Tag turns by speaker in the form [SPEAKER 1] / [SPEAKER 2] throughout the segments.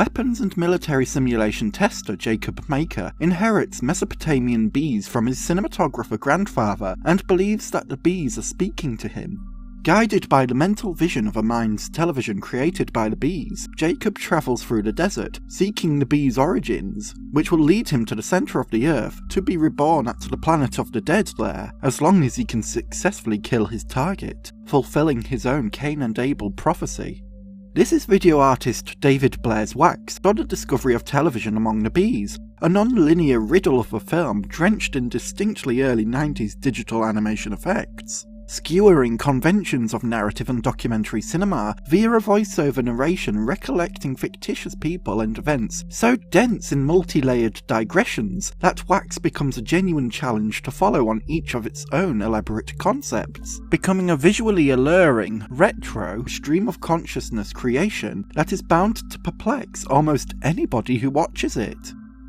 [SPEAKER 1] weapons and military simulation tester Jacob Maker inherits Mesopotamian bees from his cinematographer grandfather and believes that the bees are speaking to him. Guided by the mental vision of a mind's television created by the bees, Jacob travels through the desert, seeking the bees' origins, which will lead him to the centre of the earth to be reborn at the planet of the dead there, as long as he can successfully kill his target, fulfilling his own Cain and Abel prophecy. This is video artist David Blair's Wax on the discovery of television among the bees, a non-linear riddle of a film drenched in distinctly early 90s digital animation effects, skewering conventions of narrative and documentary cinema via a voiceover narration recollecting fictitious people and events so dense in multi-layered digressions that Wax becomes a genuine challenge to follow on each of its own elaborate concepts, becoming a visually alluring, retro stream of consciousness creation that is bound to perplex almost anybody who watches it.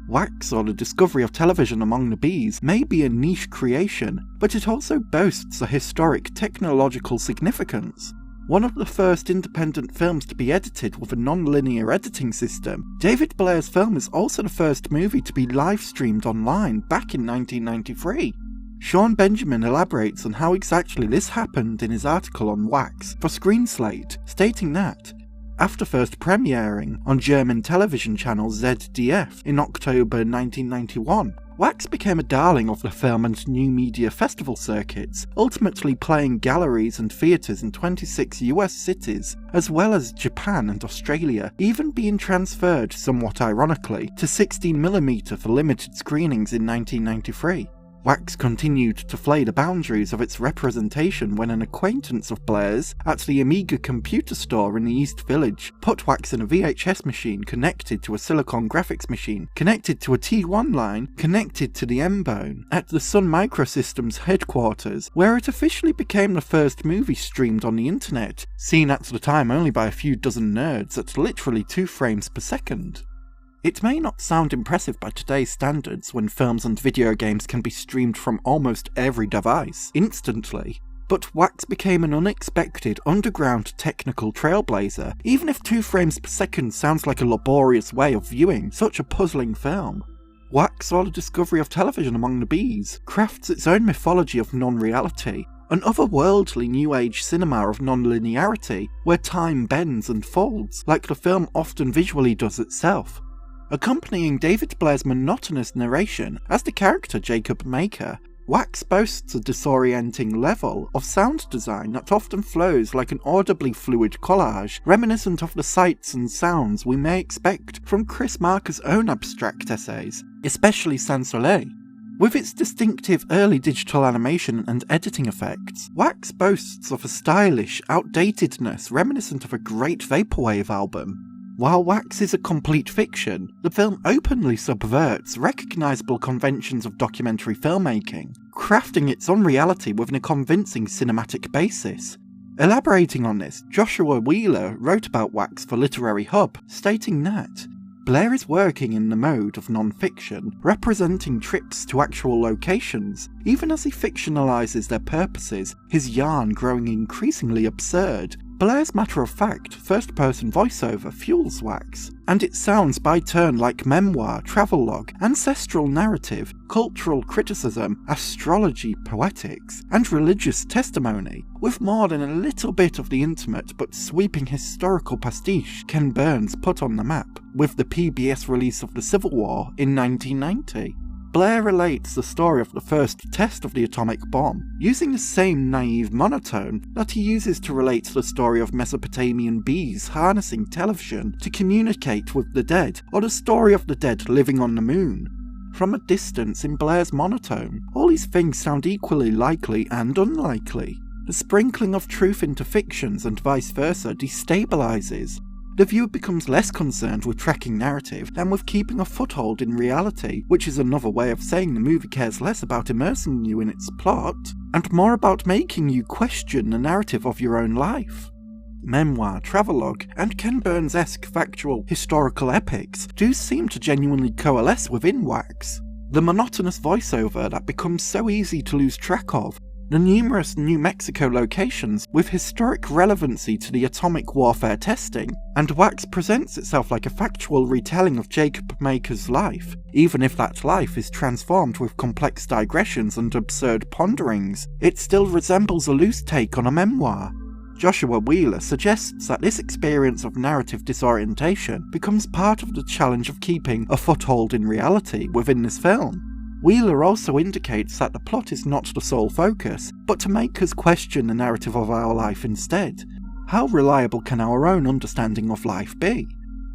[SPEAKER 1] Wax, or the discovery of television among the bees, may be a niche creation, but it also boasts a historic technological significance. One of the first independent films to be edited with a non-linear editing system, David Blair's film is also the first movie to be live-streamed online back in 1993. Sean Benjamin elaborates on how exactly this happened in his article on Wax for Screenslate, stating that, after first premiering on German television channel ZDF in October 1991, Wax became a darling of the film and new media festival circuits, ultimately playing galleries and theatres in 26 US cities, as well as Japan and Australia, even being transferred, somewhat ironically, to 16mm for limited screenings in 1993. Wax continued to flay the boundaries of its representation when an acquaintance of Blair's at the Amiga computer store in the East Village put Wax in a VHS machine connected to a Silicon graphics machine, connected to a T1 line, connected to the M-Bone, at the Sun Microsystems headquarters, where it officially became the first movie streamed on the internet, seen at the time only by a few dozen nerds at literally 2 frames per second. It may not sound impressive by today's standards when films and video games can be streamed from almost every device, instantly, but Wax became an unexpected underground technical trailblazer, even if 2 frames per second sounds like a laborious way of viewing such a puzzling film. Wax, or the discovery of television among the bees, crafts its own mythology of non-reality, an otherworldly new age cinema of non-linearity, where time bends and folds, like the film often visually does itself. Accompanying David Blair's monotonous narration as the character Jacob Maker, Wax boasts a disorienting level of sound design that often flows like an audibly fluid collage, reminiscent of the sights and sounds we may expect from Chris Marker's own abstract essays, especially Sans Soleil. With its distinctive early digital animation and editing effects, Wax boasts of a stylish outdatedness reminiscent of a great vaporwave album. While Wax is a complete fiction, the film openly subverts recognisable conventions of documentary filmmaking, crafting its unreality within a convincing cinematic basis. Elaborating on this, Joshua Wheeler wrote about Wax for Literary Hub, stating that Blair is working in the mode of non-fiction, representing trips to actual locations, even as he fictionalises their purposes, his yarn growing increasingly absurd. Blair's matter-of-fact, first-person voiceover fuels Wax, and it sounds by turn like memoir, travelogue, ancestral narrative, cultural criticism, astrology, poetics, and religious testimony, with more than a little bit of the intimate but sweeping historical pastiche Ken Burns put on the map, with the PBS release of the Civil War in 1990. Blair relates the story of the first test of the atomic bomb, using the same naive monotone that he uses to relate the story of Mesopotamian bees harnessing television to communicate with the dead, or the story of the dead living on the moon. From a distance in Blair's monotone, all these things sound equally likely and unlikely. The sprinkling of truth into fictions and vice versa destabilizes. The viewer becomes less concerned with tracking narrative than with keeping a foothold in reality, which is another way of saying the movie cares less about immersing you in its plot, and more about making you question the narrative of your own life. Memoir, travelogue, and Ken Burns-esque factual historical epics do seem to genuinely coalesce within Wax. The monotonous voiceover that becomes so easy to lose track of, the numerous New Mexico locations with historic relevancy to the atomic warfare testing, and Wax presents itself like a factual retelling of Jacob Maker's life, even if that life is transformed with complex digressions and absurd ponderings. It still resembles a loose take on a memoir. Joshua Wheeler suggests that this experience of narrative disorientation becomes part of the challenge of keeping a foothold in reality within this film. Wheeler also indicates that the plot is not the sole focus, but to make us question the narrative of our life instead. How reliable can our own understanding of life be?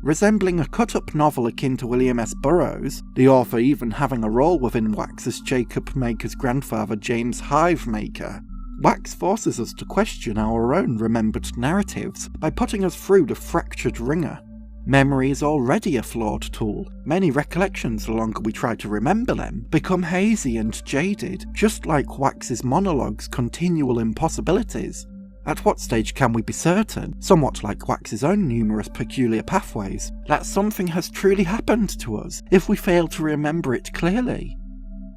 [SPEAKER 1] Resembling a cut-up novel akin to William S. Burroughs, the author even having a role within Wax as Jacob Maker's grandfather James Hive Maker, Wax forces us to question our own remembered narratives by putting us through the fractured wringer. Memory is already a flawed tool. Many recollections, the longer we try to remember them, become hazy and jaded, just like Wax's monologue's continual impossibilities. At what stage can we be certain, somewhat like Wax's own numerous peculiar pathways, that something has truly happened to us if we fail to remember it clearly?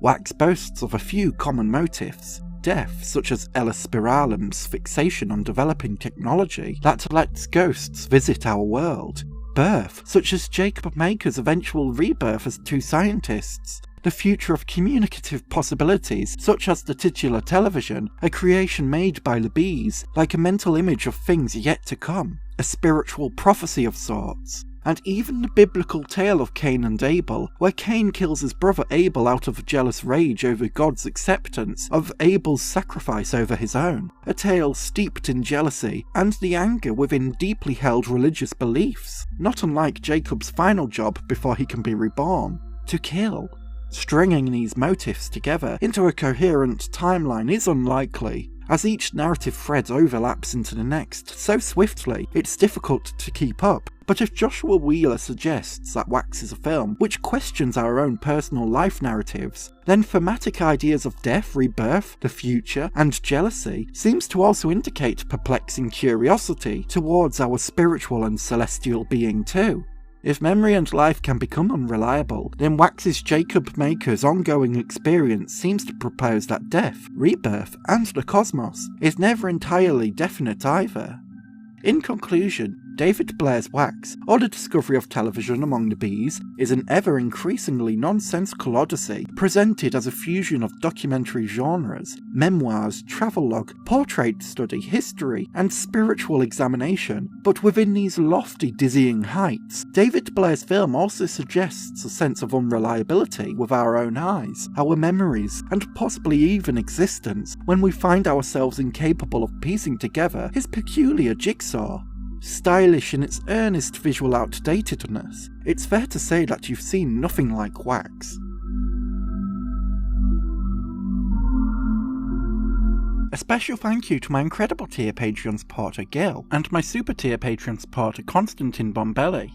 [SPEAKER 1] Wax boasts of a few common motifs. Death, such as Ella Spiralem's fixation on developing technology that lets ghosts visit our world. Birth, such as Jacob Maker's eventual rebirth as two scientists. The future of communicative possibilities, such as the titular television, a creation made by the bees, like a mental image of things yet to come, a spiritual prophecy of sorts. And even the biblical tale of Cain and Abel, where Cain kills his brother Abel out of jealous rage over God's acceptance of Abel's sacrifice over his own, a tale steeped in jealousy and the anger within deeply held religious beliefs, not unlike Jacob's final job before he can be reborn, to kill. Stringing these motifs together into a coherent timeline is unlikely, as each narrative thread overlaps into the next so swiftly it's difficult to keep up. But if Joshua Wheeler suggests that Wax is a film which questions our own personal life narratives, then thematic ideas of death, rebirth, the future, and jealousy seems to also indicate perplexing curiosity towards our spiritual and celestial being too. If memory and life can become unreliable, then Wax's Jacob Maker's ongoing experience seems to propose that death, rebirth, and the cosmos is never entirely definite either. In conclusion, David Blair's Wax, or the discovery of television among the bees, is an ever-increasingly nonsensical odyssey presented as a fusion of documentary genres, memoirs, travelogue, portrait study, history, and spiritual examination. But within these lofty, dizzying heights, David Blair's film also suggests a sense of unreliability with our own eyes, our memories, and possibly even existence when we find ourselves incapable of piecing together his peculiar jigsaw. Stylish in its earnest visual outdatedness, it's fair to say that you've seen nothing like Wax. A special thank you to my incredible tier Patreon supporter Gil, and my super tier Patreon supporter Constantine Bombelli.